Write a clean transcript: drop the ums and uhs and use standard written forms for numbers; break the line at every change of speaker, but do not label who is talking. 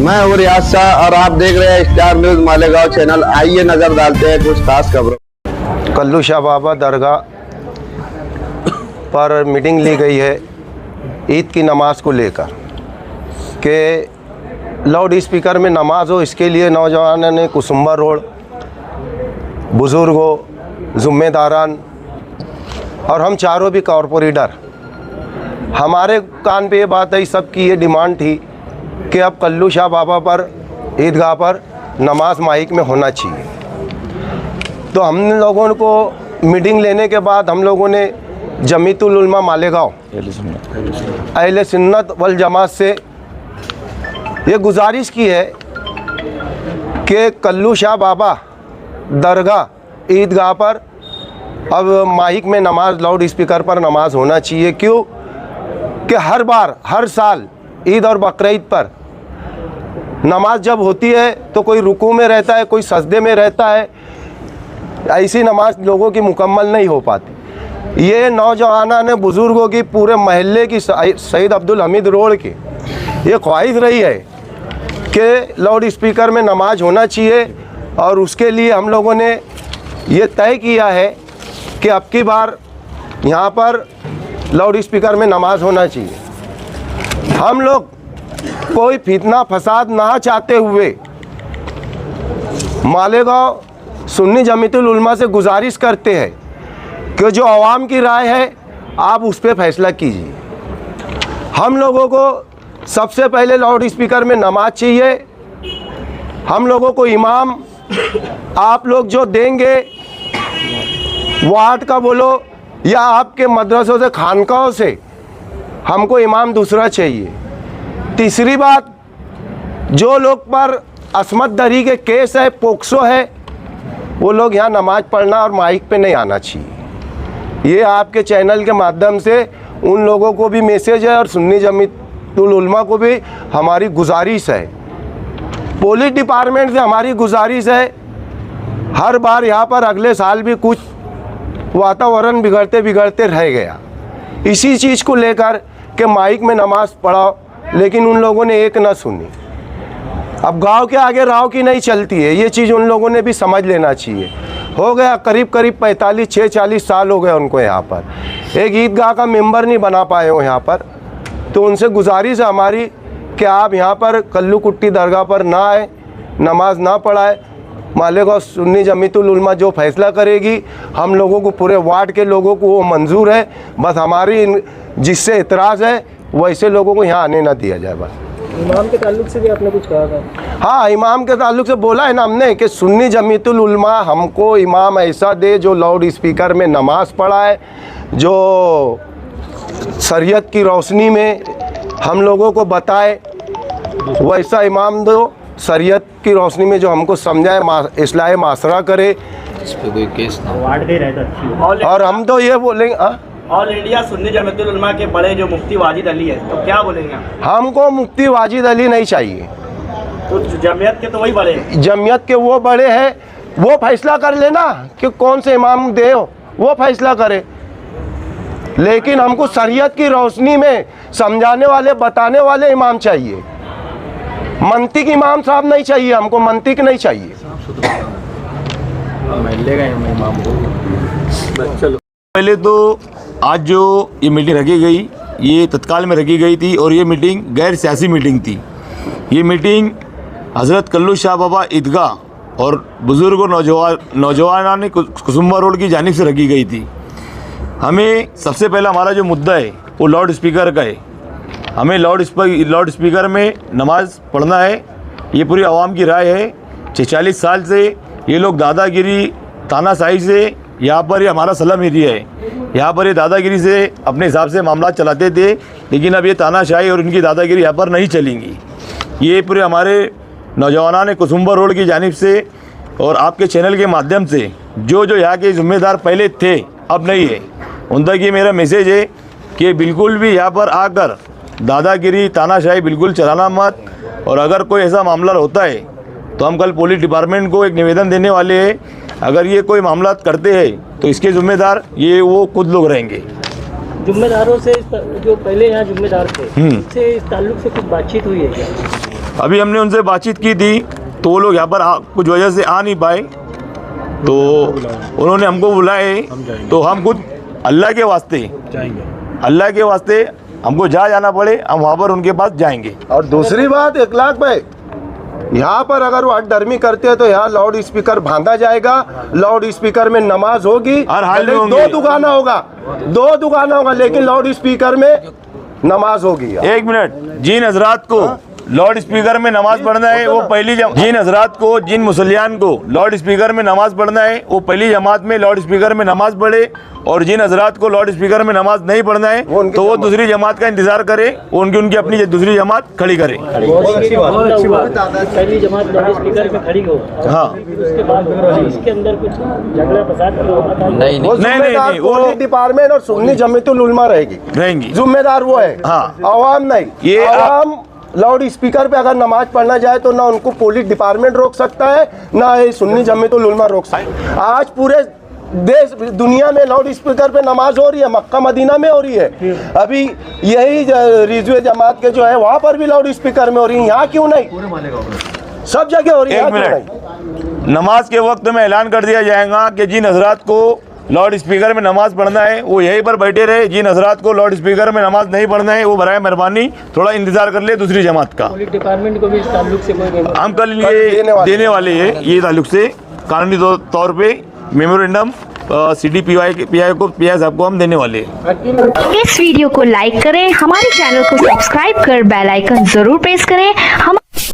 मैं हूँ रियाज शाह और आप देख रहे हैं स्टार न्यूज मालेगांव चैनल। आइए नजर डालते हैं कुछ खास खबरों।
कल्लू शाह बाबा दरगाह पर मीटिंग ली गई है ईद की नमाज को लेकर कि लाउड स्पीकर में नमाज हो, इसके लिए नौजवानों ने कुसुम्बा रोड, बुज़ुर्गों, ज़िम्मेदारान और हम चारों भी कॉरपोरेटर, हमारे कान पे ये बात आई, सबकी ये डिमांड थी कि अब कल्लू शाह बाबा पर ईदगाह पर नमाज माइक में होना चाहिए। तो हम लोगों को मीटिंग लेने के बाद हम लोगों ने जमीयतुल उलमा मालेगांव अहले सुन्नत वल जमात से ये गुजारिश की है कि कल्लू शाह बाबा दरगाह ईदगाह पर अब माइक में नमाज, लाउड स्पीकर पर नमाज होना चाहिए। क्यों कि हर बार, हर साल ईद और बकरीद पर नमाज जब होती है तो कोई रुकू में रहता है, कोई सजदे में रहता है, ऐसी नमाज लोगों की मुकम्मल नहीं हो पाती। ये नौजवाना ने बुज़ुर्गों की, पूरे महल्ले की, सईद अब्दुल हमीद रोड की ये ख्वाहिश रही है कि लाउड स्पीकर में नमाज होना चाहिए और उसके लिए हम लोगों ने ये तय किया है कि अब की बार यहाँ पर लाउड स्पीकर में नमाज होना चाहिए। हम लोग कोई फितना फसाद ना चाहते हुए मालेगांव सुन्नी जमीयतुल उलमा से गुजारिश करते हैं कि जो आवाम की राय है आप उस पर फैसला कीजिए। हम लोगों को सबसे पहले लाउड स्पीकर में नमाज चाहिए। हम लोगों को इमाम आप लोग जो देंगे, वार्ड का बोलो या आपके मदरसों से, खानकाहों से, हमको इमाम दूसरा चाहिए। तीसरी बात, जो लोग पर असमत दरी के केस है, पोक्सो है, वो लोग यहाँ नमाज पढ़ना और माइक पे नहीं आना चाहिए। ये आपके चैनल के माध्यम से उन लोगों को भी मैसेज है और सुन्नी जमीयतुल उलमा को भी हमारी गुजारिश है। पुलिस डिपार्टमेंट से हमारी गुजारिश है, हर बार यहाँ पर अगले साल भी कुछ वातावरण बिगड़ते बिगड़ते रह गया इसी चीज़ को लेकर कि माइक में नमाज पढ़ाओ, लेकिन उन लोगों ने एक न सुनी। अब गांव के आगे राव की नहीं चलती है, ये चीज़ उन लोगों ने भी समझ लेना चाहिए। हो गया करीब 45-40 साल हो गए उनको यहाँ पर एक ईदगाह का मेंबर नहीं बना पाए हो यहाँ पर। तो उनसे गुजारिश है हमारी कि आप यहाँ पर कल्लू कुट्टी दरगाह पर ना आए, नमाज ना पढ़ाए। मालेगांव सुन्नी जमीयतुल उलमा जो फैसला करेगी, हम लोगों को, पूरे वार्ड के लोगों को वो मंजूर है। बस हमारी जिससे इतराज़ है वैसे लोगों को यहाँ आने ना दिया जाए। बस
इमाम के ताल्लुक से भी आपने कुछ कहा था?
हाँ, इमाम के ताल्लुक से बोला है ना हमने कि सुन्नी जमीयतुल उलमा हमको इमाम ऐसा दे जो लाउड स्पीकर में नमाज पढ़ाए, जो शरीयत की रोशनी में हम लोगों को बताए, वैसा इमाम दो, शरीयत की रोशनी में जो हमको समझाए, इस्लाह माशरा करे।
इस पे कोई केस ना
वार्ड दे रहता।
और हम तो ये बोलेंगे,
ऑल इंडिया सुन्नी जमीयतुल उलमा के बड़े जो मुफ्ती वाजिद अली है, तो क्या बोलेंगे आप?
हमको मुफ्ती वाजिद अली नहीं चाहिए।
तो जमीयत के तो वही बड़े हैं।
जमीयत के वो बड़े हैं, वो फैसला कर लेना कि कौन से इमाम दे, वो फैसला करे। लेकिन हमको शरीयत की रोशनी में समझाने वाले, बताने वाले इमाम चाहिए। मंतिक इमाम साहब नहीं चाहिए, हमको मंतिक नहीं चाहिए।
पहले तो आज जो ये मीटिंग रखी गई, ये तत्काल में रखी गई थी और ये मीटिंग गैर सियासी मीटिंग थी। ये मीटिंग हज़रत कल्लू शाह बाबा ईदगाह और बुज़ुर्ग और नौजवान ने कुसुम्बा रोड की जानिब से रखी गई थी। हमें सबसे पहला हमारा जो मुद्दा है वो लाउड स्पीकर का है। हमें लाउड स्पीकर में नमाज पढ़ना है, ये पूरी आवाम की राय है। 40 साल से ये लोग दादागिरी, तानाशाही से यहाँ पर ये हमारा सलम एरिया है, यहाँ पर ये दादागिरी से अपने हिसाब से मामला चलाते थे, लेकिन अब ये तानाशाही और इनकी दादागिरी यहाँ पर नहीं चलेंगी। ये पूरे हमारे नौजवानों ने कुसुम्बा रोड की जानिब से और आपके चैनल के माध्यम से जो यहाँ के ज़िम्मेदार पहले थे अब नहीं है, उन तक ये मेरा मैसेज है कि बिल्कुल भी यहाँ पर आकर दादागिरी, तानाशाही बिल्कुल चलाना मत। और अगर कोई ऐसा मामला होता है तो हम कल पुलिस डिपार्टमेंट को एक निवेदन देने वाले हैं। अगर ये कोई मामला करते हैं तो इसके ज़िम्मेदार ये वो खुद लोग रहेंगे।
जिम्मेदारों से, जो पहले यहाँ जिम्मेदार थे, उससे इस ताल्लुक से कुछ बातचीत हुई है क्या?
अभी हमने उनसे बातचीत की थी तो वो लोग यहाँ पर कुछ वजह से आ नहीं पाए, तो उन्होंने हमको बुलाए, तो हम खुद अल्लाह के वास्ते हमको जाना पड़े, हम वहाँ पर उनके पास जाएंगे।
और दूसरी बात 1 लाख भाई, यहाँ पर अगर वो अड्डर्मी करते हैं तो यहाँ लाउड स्पीकर बांधा जाएगा, लाउड स्पीकर में नमाज होगी,
हर हाल में
भले
होंगी।
2 दुकाना होगा लेकिन लाउड स्पीकर में नमाज होगी।
1 मिनट, जिन हजरात को लाउड स्पीकर में नमाज पढ़ना है वो जिन हजरात को, जिन मुसलियान को लाउड स्पीकर में नमाज पढ़ना है वो पहली जमात में लाउड स्पीकर में नमाज पढ़े, और जिन हजरात को लाउड स्पीकर में नमाज नहीं पढ़ना है तो वो दूसरी जमात का इंतजार करे, उनकी अपनी दूसरी जमात खड़ी करे।
पहली जमात लाउड स्पीकर पे खड़ी हो,
हाँ,
उसके बाद इसके अंदर कुछ झगड़ा फसाद होगा
नहीं
वो जिम्मेदार पुलिस डिपार्टमेंट और सुन्नी जमीयतुल उलमा रहेंगी, जिम्मेदार वो है,
हाँ।
आवाम नहीं।
ये
आवाम लाउड स्पीकर पे अगर नमाज पढ़ना जाए तो ना उनको पुलिस डिपार्टमेंट रोक सकता है, ना ये सुन्नी जमीयतुल उलमा रोक सकता है। आज पूरे देश दुनिया में लाउड स्पीकर पे नमाज हो रही है, मक्का मदीना में हो रही है, अभी यही रिजवे जमात के जो है वहाँ पर भी लाउड स्पीकर में हो रही है, यहाँ क्यों नहीं? सब जगह हो रही है।
1 मिनट, नमाज के वक्त में ऐलान कर दिया जाएगा कि जिन हजरात को लाउड स्पीकर में नमाज पढ़ना है वो यहीं पर बैठे रहे, जिन हजरात को लाउड स्पीकर में नमाज नहीं पढ़ना है वो बराए मेहरबानी थोड़ा इंतजार कर ले दूसरी जमात का।
पुलिस डिपार्टमेंट को भी इस ताल्लुक से कोई
हम कल ये देने वाले हैं, ये ताल्लुक से कानूनी तौर पे मेमोरेंडम पीआई साहब को हम देने वाले हैं।
इस वीडियो को लाइक करें, हमारे चैनल को सब्सक्राइब कर बेल आइकन जरूर प्रेस करें। हम